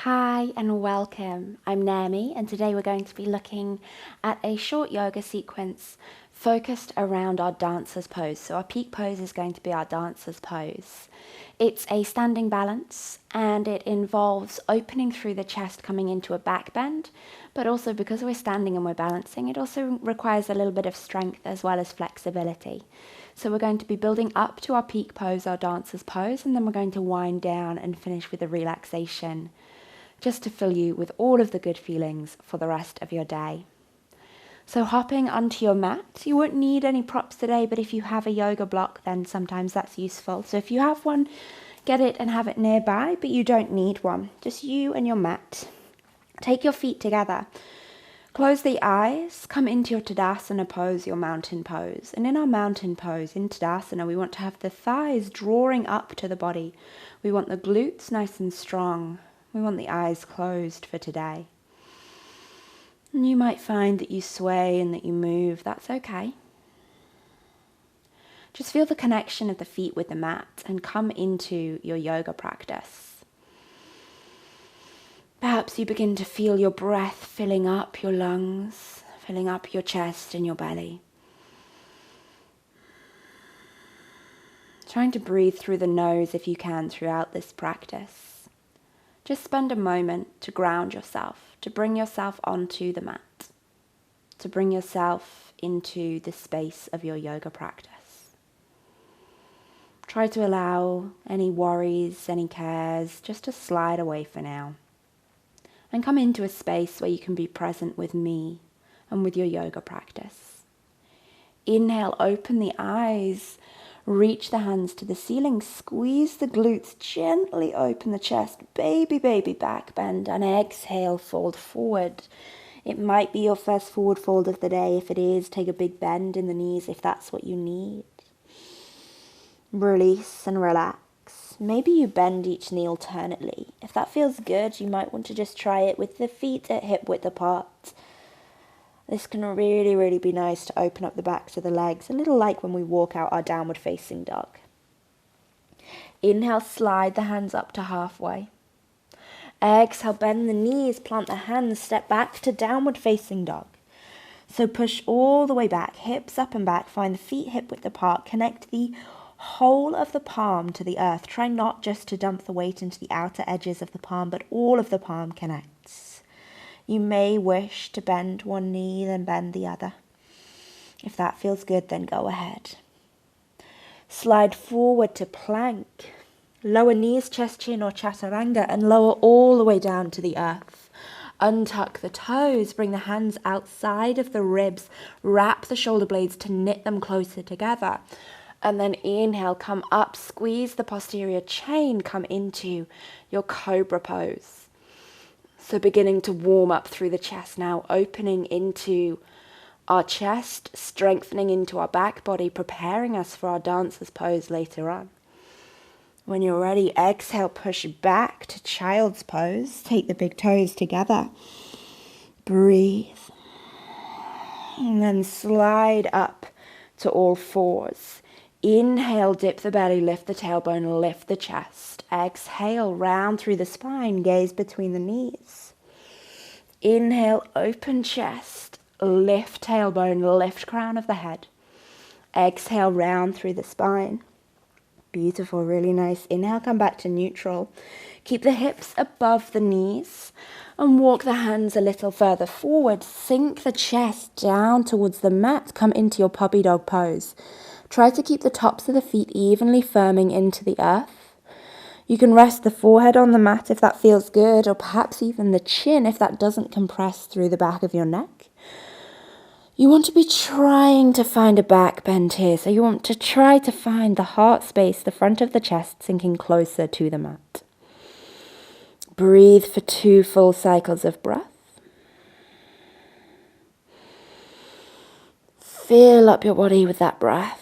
Hi and welcome. I'm Naomi and today we're going to be looking at a short yoga sequence focused around our dancer's pose. So our peak pose is going to be our dancer's pose. It's a standing balance and it involves opening through the chest, coming into a back bend, but also because we're standing and we're balancing, it also requires a little bit of strength as well as flexibility. So we're going to be building up to our peak pose, our dancer's pose, and then we're going to wind down and finish with a relaxation, just to fill you with all of the good feelings for the rest of your day. So hopping onto your mat, you won't need any props today, but if you have a yoga block, then sometimes that's useful. So if you have one, get it and have it nearby, but you don't need one. Just you and your mat. Take your feet together. Close the eyes, come into your Tadasana pose, your mountain pose. And in our mountain pose, in Tadasana, we want to have the thighs drawing up to the body. We want the glutes nice and strong. We want the eyes closed for today. And you might find that you sway and that you move. That's okay. Just feel the connection of the feet with the mat and come into your yoga practice. Perhaps you begin to feel your breath filling up your lungs, filling up your chest and your belly. Trying to breathe through the nose if you can throughout this practice. Just spend a moment to ground yourself, to bring yourself onto the mat, to bring yourself into the space of your yoga practice. Try to allow any worries, any cares, just to slide away for now. And come into a space where you can be present with me and with your yoga practice. Inhale, open the eyes. Reach the hands to the ceiling, squeeze the glutes, gently open the chest, baby back bend, and exhale, fold forward. It might be your first forward fold of the day. If it is, take a big bend in the knees if that's what you need. Release and relax. Maybe you bend each knee alternately. If that feels good, you might want to just try it with the feet at hip width apart. This can really be nice to open up the backs of the legs, a little like when we walk out our downward facing dog. Inhale, slide the hands up to halfway. Exhale, bend the knees, plant the hands, step back to downward facing dog. So push all the way back, hips up and back, find the feet hip width apart, connect the whole of the palm to the earth. Try not just to dump the weight into the outer edges of the palm, but all of the palm connects. You may wish to bend one knee, then bend the other. If that feels good, then go ahead. Slide forward to plank. Lower knees, chest, chin, or chaturanga, and lower all the way down to the earth. Untuck the toes, bring the hands outside of the ribs, wrap the shoulder blades to knit them closer together. And then inhale, come up, squeeze the posterior chain, come into your cobra pose. So beginning to warm up through the chest now, opening into our chest, strengthening into our back body, preparing us for our dancer's pose later on. When you're ready, exhale, push back to child's pose. Take the big toes together. Breathe. And then slide up to all fours. Inhale, dip the belly, lift the tailbone, lift the chest. Exhale, round through the spine, gaze between the knees. Inhale, open chest, lift tailbone, lift crown of the head. Exhale, round through the spine. Beautiful, really nice. Inhale, come back to neutral. Keep the hips above the knees and walk the hands a little further forward. Sink the chest down towards the mat. Come into your puppy dog pose. Try to keep the tops of the feet evenly firming into the earth. You can rest the forehead on the mat if that feels good, or perhaps even the chin if that doesn't compress through the back of your neck. You want to be trying to find a back bend here, so you want to try to find the heart space, the front of the chest sinking closer to the mat. Breathe for 2 full cycles of breath. Fill up your body with that breath.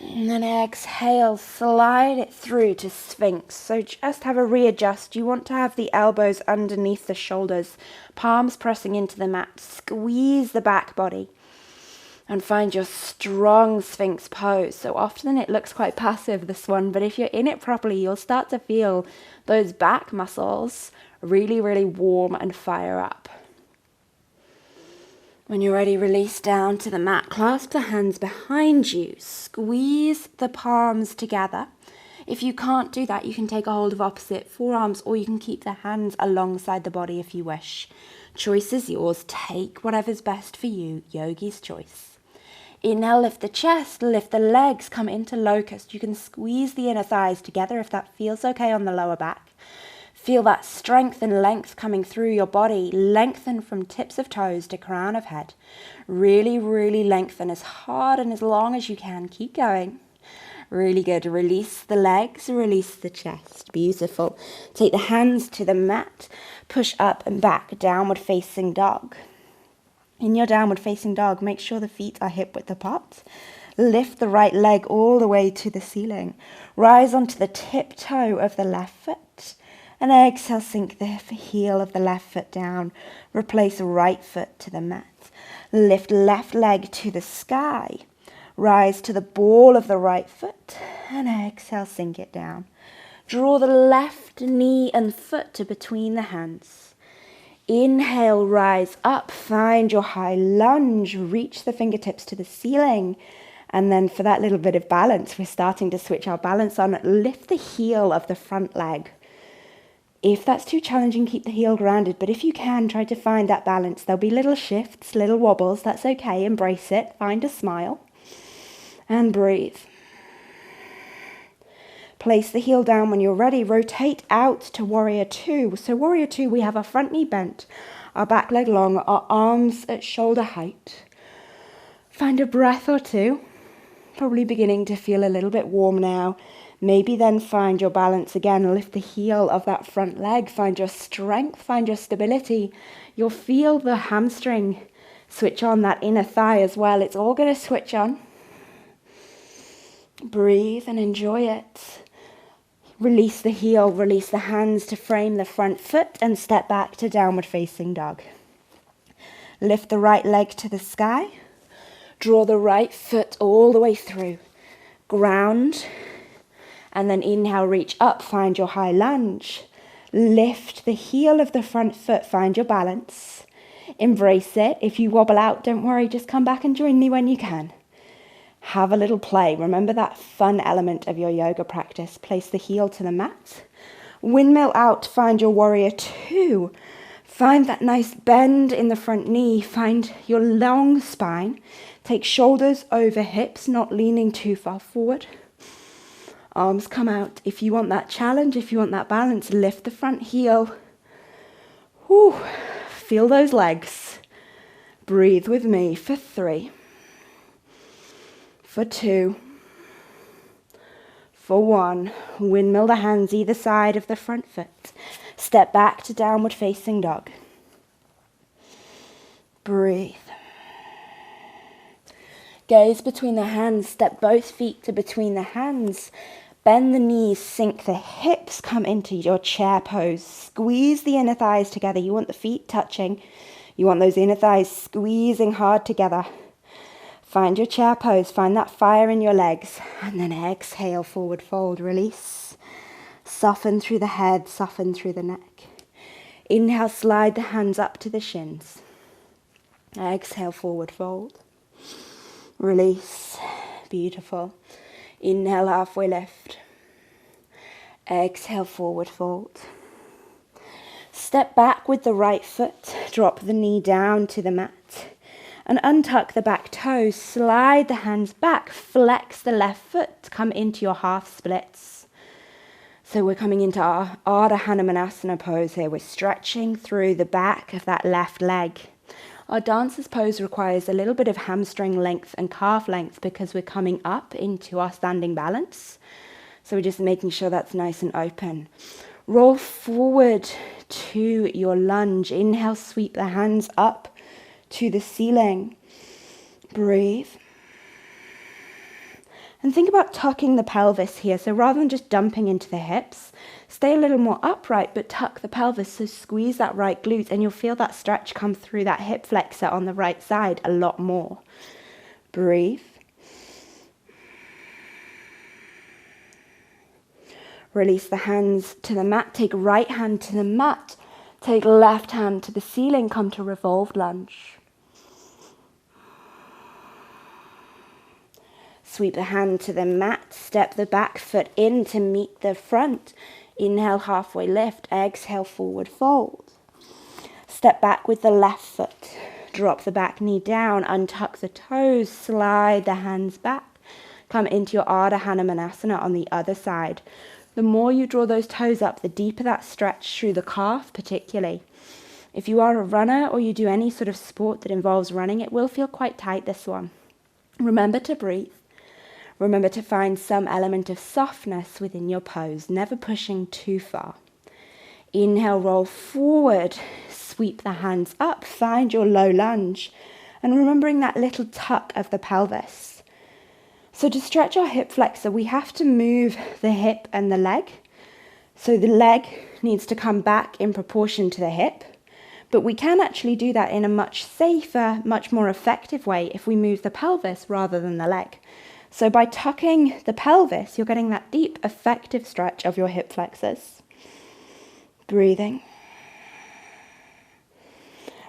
And then exhale, slide it through to Sphinx. So just have a readjust. You want to have the elbows underneath the shoulders, palms pressing into the mat. Squeeze the back body and find your strong Sphinx pose. So often it looks quite passive, this one, but if you're in it properly, you'll start to feel those back muscles Really, really warm and fire up. When you're ready, release down to the mat. Clasp the hands behind you. Squeeze the palms together. If you can't do that, you can take a hold of opposite forearms, or you can keep the hands alongside the body if you wish. Choice is yours. Take whatever's best for you. Yogi's choice. Inhale, lift the chest, lift the legs, come into locust. You can squeeze the inner thighs together if that feels okay on the lower back. Feel that strength and length coming through your body. Lengthen from tips of toes to crown of head. Really, really lengthen as hard and as long as you can. Keep going. Really good. Release the legs, release the chest. Beautiful. Take the hands to the mat. Push up and back, downward facing dog. In your downward facing dog, make sure the feet are hip width apart. Lift the right leg all the way to the ceiling. Rise onto the tiptoe of the left foot. And exhale, sink the heel of the left foot down. Replace right foot to the mat. Lift left leg to the sky. Rise to the ball of the right foot. And exhale, sink it down. Draw the left knee and foot to between the hands. Inhale, rise up. Find your high lunge. Reach the fingertips to the ceiling. And then for that little bit of balance, we're starting to switch our balance on. Lift the heel of the front leg. If that's too challenging, keep the heel grounded. But if you can, try to find that balance. There'll be little shifts, little wobbles. That's okay. Embrace it. Find a smile. And breathe. Place the heel down when you're ready. Rotate out to warrior two. So warrior two, we have our front knee bent, our back leg long, our arms at shoulder height. Find a breath or two. Probably beginning to feel a little bit warm now. Maybe then find your balance again. Lift the heel of that front leg. Find your strength. Find your stability. You'll feel the hamstring switch on, that inner thigh as well. It's all going to switch on. Breathe and enjoy it. Release the heel. Release the hands to frame the front foot and step back to downward facing dog. Lift the right leg to the sky. Draw the right foot all the way through. Ground. And then inhale, reach up, find your high lunge. Lift the heel of the front foot, find your balance. Embrace it. If you wobble out, don't worry, just come back and join me when you can. Have a little play. Remember that fun element of your yoga practice. Place the heel to the mat. Windmill out, find your warrior two. Find that nice bend in the front knee. Find your long spine. Take shoulders over hips, not leaning too far forward. Arms come out. If you want that challenge, if you want that balance, lift the front heel. Whew. Feel those legs. Breathe with me for 3, for 2, for 1. Windmill the hands either side of the front foot. Step back to downward facing dog. Breathe. Gaze between the hands. Step both feet to between the hands. Bend the knees, sink the hips, come into your chair pose. Squeeze the inner thighs together. You want the feet touching. You want those inner thighs squeezing hard together. Find your chair pose. Find that fire in your legs. And then exhale, forward fold, release. Soften through the head, soften through the neck. Inhale, slide the hands up to the shins. Exhale, forward fold. Release. Beautiful. Inhale, halfway lift. Exhale, forward fold. Step back with the right foot. Drop the knee down to the mat. And untuck the back toes. Slide the hands back. Flex the left foot. Come into your half splits. So we're coming into our Ardha Hanumanasana pose here. We're stretching through the back of that left leg. Our dancer's pose requires a little bit of hamstring length and calf length because we're coming up into our standing balance. So we're just making sure that's nice and open. Roll forward to your lunge. Inhale, sweep the hands up to the ceiling. Breathe. And think about tucking the pelvis here. So rather than just dumping into the hips, stay a little more upright, but tuck the pelvis. So squeeze that right glute and you'll feel that stretch come through that hip flexor on the right side a lot more. Breathe. Release the hands to the mat. Take right hand to the mat. Take left hand to the ceiling, come to revolved lunge. Sweep the hand to the mat, step the back foot in to meet the front. Inhale, halfway lift, exhale, forward fold. Step back with the left foot. Drop the back knee down, untuck the toes, slide the hands back. Come into your Ardha Hanumanasana on the other side. The more you draw those toes up, the deeper that stretch through the calf particularly. If you are a runner or you do any sort of sport that involves running, it will feel quite tight, this one. Remember to breathe. Remember to find some element of softness within your pose, never pushing too far. Inhale, roll forward, sweep the hands up, find your low lunge, and remembering that little tuck of the pelvis. So to stretch our hip flexor, we have to move the hip and the leg. So the leg needs to come back in proportion to the hip, but we can actually do that in a much safer, much more effective way if we move the pelvis rather than the leg. So by tucking the pelvis, you're getting that deep, effective stretch of your hip flexors. Breathing.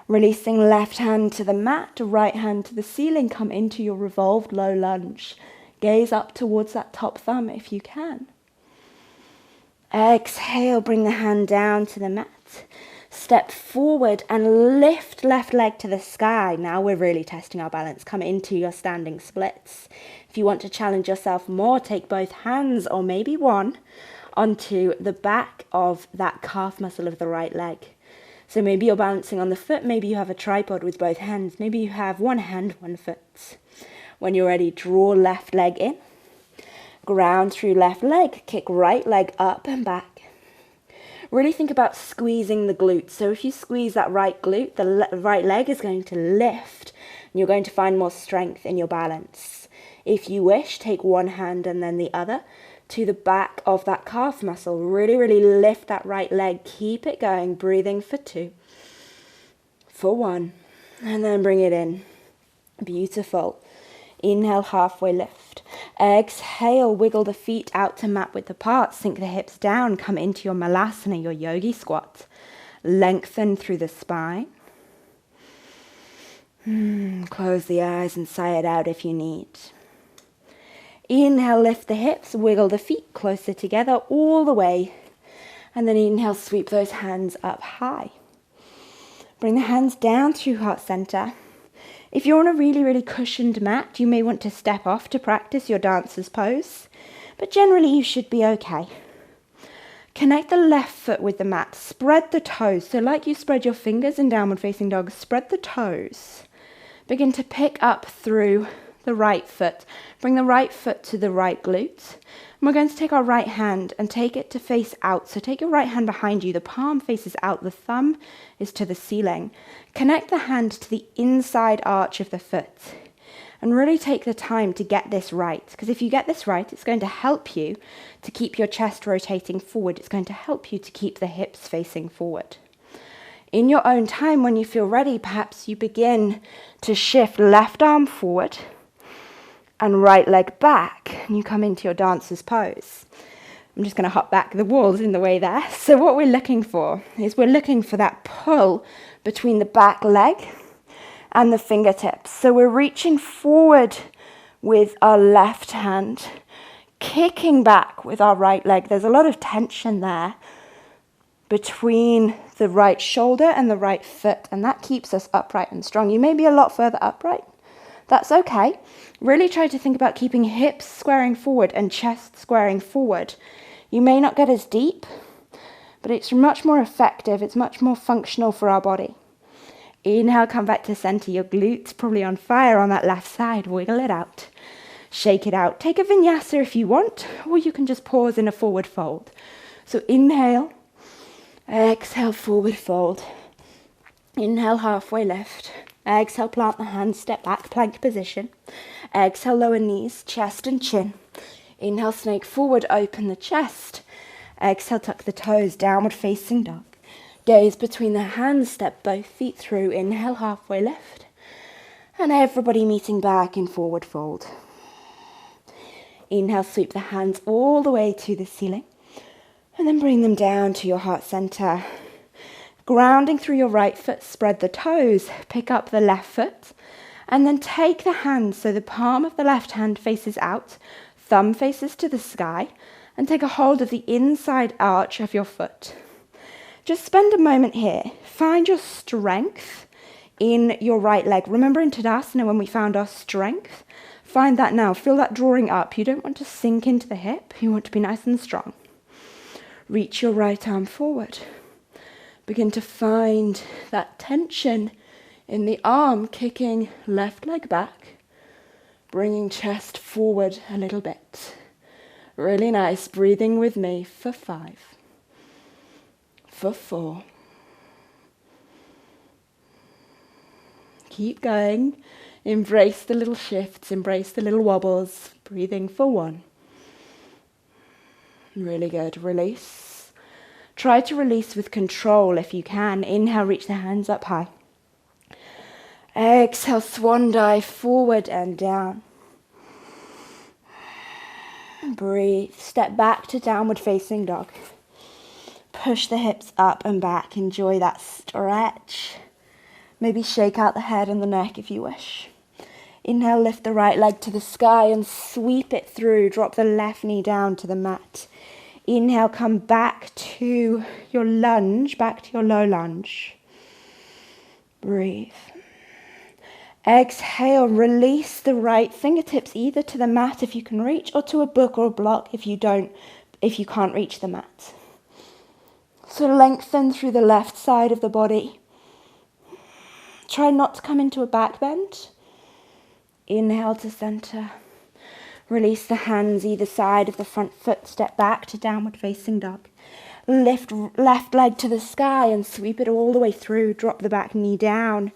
Releasing left hand to the mat, right hand to the ceiling, come into your revolved low lunge. Gaze up towards that top thumb if you can. Exhale, bring the hand down to the mat. Step forward and lift left leg to the sky. Now we're really testing our balance. Come into your standing splits. If you want to challenge yourself more, take both hands or maybe one onto the back of that calf muscle of the right leg. So maybe you're balancing on the foot, maybe you have a tripod with both hands, maybe you have one hand, one foot. When you're ready, draw left leg in, ground through left leg, kick right leg up and back. Really think about squeezing the glutes. So if you squeeze that right glute, the right leg is going to lift and you're going to find more strength in your balance. If you wish, take one hand and then the other to the back of that calf muscle. Really, really lift that right leg. Keep it going. Breathing for 2, for 1, and then bring it in. Beautiful. Inhale, halfway lift. Exhale, wiggle the feet out to mat width apart. Sink the hips down. Come into your malasana, your yogi squat. Lengthen through the spine. Close the eyes and sigh it out if you need. Inhale, lift the hips, wiggle the feet closer together all the way. And then inhale, sweep those hands up high. Bring the hands down through heart center. If you're on a really, really cushioned mat, you may want to step off to practice your dancer's pose, but generally you should be okay. Connect the left foot with the mat, spread the toes. So like you spread your fingers in downward facing dog, spread the toes. Begin to pick up through the right foot. Bring the right foot to the right glute. And we're going to take our right hand and take it to face out. So take your right hand behind you. The palm faces out. The thumb is to the ceiling. Connect the hand to the inside arch of the foot. And really take the time to get this right. Because if you get this right, it's going to help you to keep your chest rotating forward. It's going to help you to keep the hips facing forward. In your own time, when you feel ready, perhaps you begin to shift left arm forward and right leg back, and you come into your dancer's pose. I'm just going to hop back, the wall's in the way there. So what we're looking for is we're looking for that pull between the back leg and the fingertips. So we're reaching forward with our left hand, kicking back with our right leg. There's a lot of tension there between the right shoulder and the right foot, and that keeps us upright and strong. You may be a lot further upright. That's okay. Really try to think about keeping hips squaring forward and chest squaring forward. You may not get as deep, but it's much more effective. It's much more functional for our body. Inhale, come back to center. Your glutes probably on fire on that left side. Wiggle it out. Shake it out. Take a vinyasa if you want, or you can just pause in a forward fold. So inhale, exhale, forward fold. Inhale, halfway lift. Exhale, plant the hands, step back, plank position. Exhale, lower knees, chest and chin. Inhale, snake forward, open the chest. Exhale, tuck the toes, downward facing dog. Gaze between the hands, step both feet through. Inhale, halfway lift. And everybody meeting back in forward fold. Inhale, sweep the hands all the way to the ceiling. And then bring them down to your heart center. Grounding through your right foot, spread the toes, pick up the left foot, and then take the hand so the palm of the left hand faces out, thumb faces to the sky, and take a hold of the inside arch of your foot. Just spend a moment here. Find your strength in your right leg. Remember in Tadasana when we found our strength? Find that now. Feel that drawing up. You don't want to sink into the hip. You want to be nice and strong. Reach your right arm forward. Begin to find that tension in the arm, kicking left leg back, bringing chest forward a little bit. Really nice. Breathing with me for 5, for 4. Keep going. Embrace the little shifts, embrace the little wobbles. Breathing for 1. Really good. Release. Try to release with control if you can. Inhale, reach the hands up high. Exhale, swan dive forward and down. Breathe. Step back to downward facing dog. Push the hips up and back. Enjoy that stretch. Maybe shake out the head and the neck if you wish. Inhale, lift the right leg to the sky and sweep it through. Drop the left knee down to the mat. Inhale, come back to your lunge, back to your low lunge. Breathe. Exhale, release the right fingertips either to the mat if you can reach, or to a book or a block if you can't reach the mat. So lengthen through the left side of the body. Try not to come into a back bend. Inhale to center. Release the hands either side of the front foot. Step back to downward facing dog. Lift left leg to the sky and sweep it all the way through. Drop the back knee down.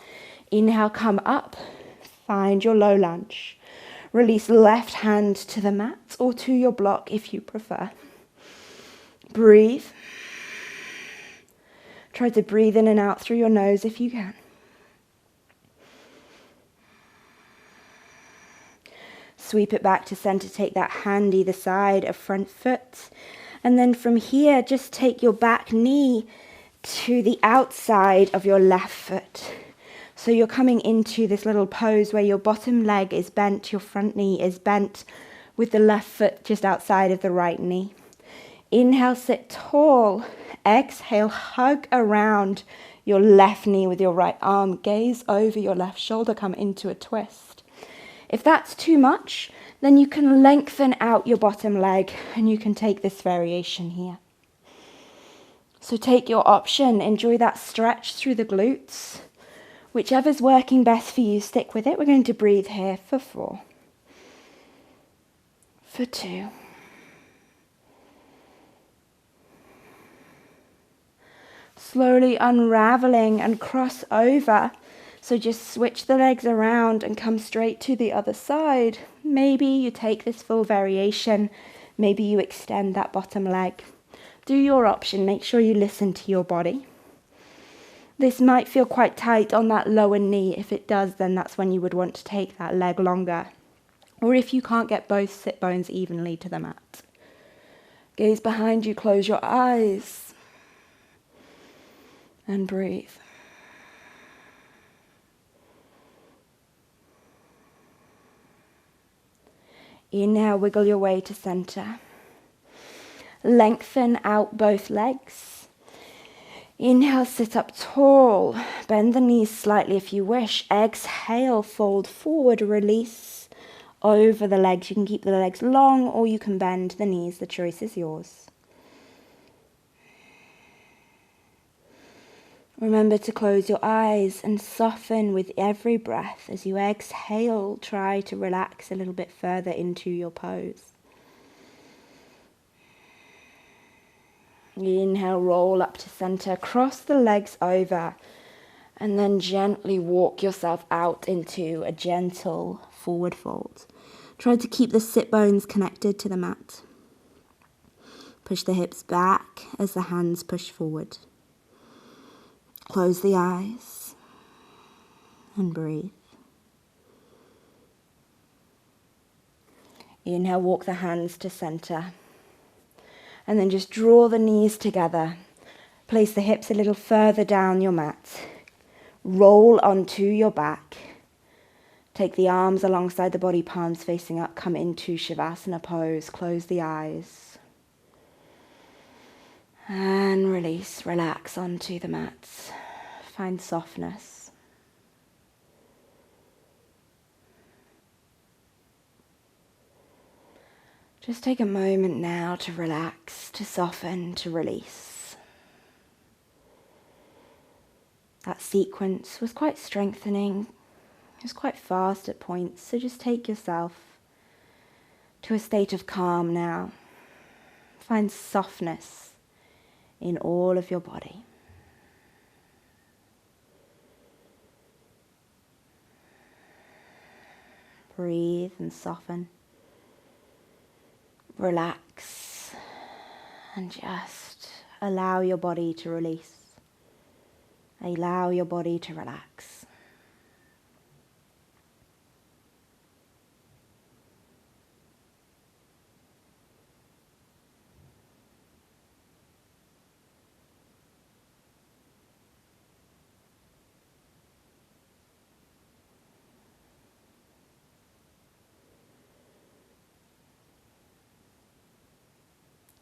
Inhale, come up. Find your low lunge. Release left hand to the mat or to your block if you prefer. Breathe. Try to breathe in and out through your nose if you can. Sweep it back to center. Take that hand either side of front foot. And then from here, just take your back knee to the outside of your left foot. So you're coming into this little pose where your bottom leg is bent, your front knee is bent, with the left foot just outside of the right knee. Inhale, sit tall. Exhale, hug around your left knee with your right arm. Gaze over your left shoulder, come into a twist. If that's too much, then you can lengthen out your bottom leg and you can take this variation here. So take your option. Enjoy that stretch through the glutes. Whichever's working best for you, stick with it. We're going to breathe here for 4, for 2, slowly unraveling and cross over. So just switch the legs around and come straight to the other side. Maybe you take this full variation. Maybe you extend that bottom leg. Do your option. Make sure you listen to your body. This might feel quite tight on that lower knee. If it does, then that's when you would want to take that leg longer. Or if you can't get both sit bones evenly to the mat. Gaze behind you, close your eyes. And breathe. Inhale, wiggle your way to center. Lengthen out both legs. Inhale, sit up tall. Bend the knees slightly if you wish. Exhale, fold forward, release over the legs. You can keep the legs long or you can bend the knees. The choice is yours. Remember to close your eyes and soften with every breath. As you exhale, try to relax a little bit further into your pose. Inhale, roll up to center, cross the legs over, and then gently walk yourself out into a gentle forward fold. Try to keep the sit bones connected to the mat. Push the hips back as the hands push forward. Close the eyes and breathe. Inhale, walk the hands to center. And then just draw the knees together. Place the hips a little further down your mat. Roll onto your back. Take the arms alongside the body, palms facing up. Come into Shavasana pose. Close the eyes. And release. Relax onto the mat. Find softness. Just take a moment now to relax, to soften, to release. That sequence was quite strengthening. It was quite fast at points, so just take yourself to a state of calm now. Find softness in all of your body. Breathe and soften. Relax and just allow your body to release. Allow your body to relax.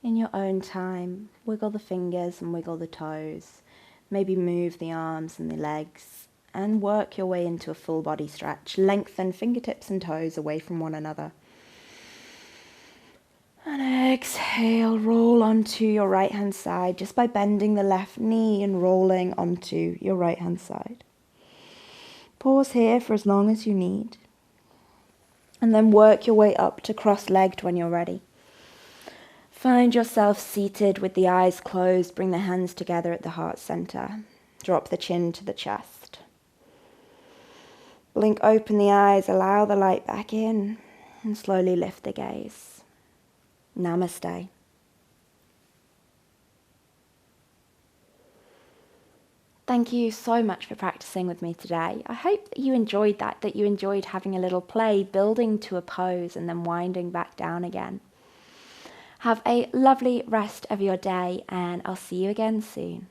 In your own time, wiggle the fingers and wiggle the toes. Maybe move the arms and the legs and work your way into a full body stretch. Lengthen fingertips and toes away from one another. And exhale, roll onto your right hand side just by bending the left knee and rolling onto your right hand side. Pause here for as long as you need. And then work your way up to cross-legged when you're ready. Find yourself seated with the eyes closed. Bring the hands together at the heart center. Drop the chin to the chest. Blink open the eyes, allow the light back in, and slowly lift the gaze. Namaste. Thank you so much for practicing with me today. I hope that you enjoyed that you enjoyed having a little play, building to a pose and then winding back down again. Have a lovely rest of your day, and I'll see you again soon.